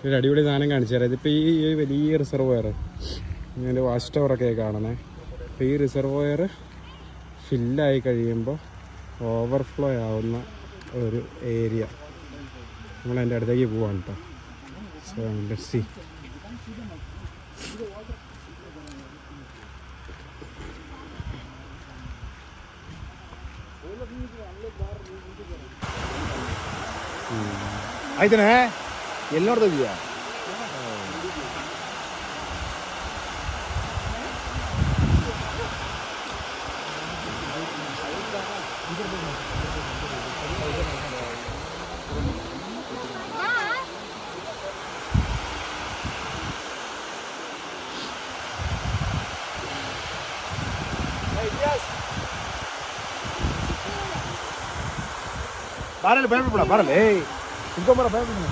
ഒരു അടിപൊളി സാധനം കാണിച്ചു തരാം. ഇതിപ്പോൾ ഈ വലിയ റിസർവോയർ ഇതിൻ്റെ വാച്ച് ടവറൊക്കെ കാണണേ. അപ്പോൾ ഈ റിസർവോയർ ഫില്ലായി കഴിയുമ്പോൾ ഓവർഫ്ലോ ആവുന്ന ഒരു ഏരിയ. നമ്മളതിൻ്റെ അടുത്തേക്ക് പോവാണ് കേട്ടോ. So let's see. ಆಯ್ತಾನೆ ಎಲ್ಲಿ ನೋಡ್ತಾ ಇದೀಯಾ? ಬಾರಲ್ಲಿ ಭಯಪಡ ಬಾರಲ್ಲ. ಇಂಕೊ ಬರ ಭಯಪಡ.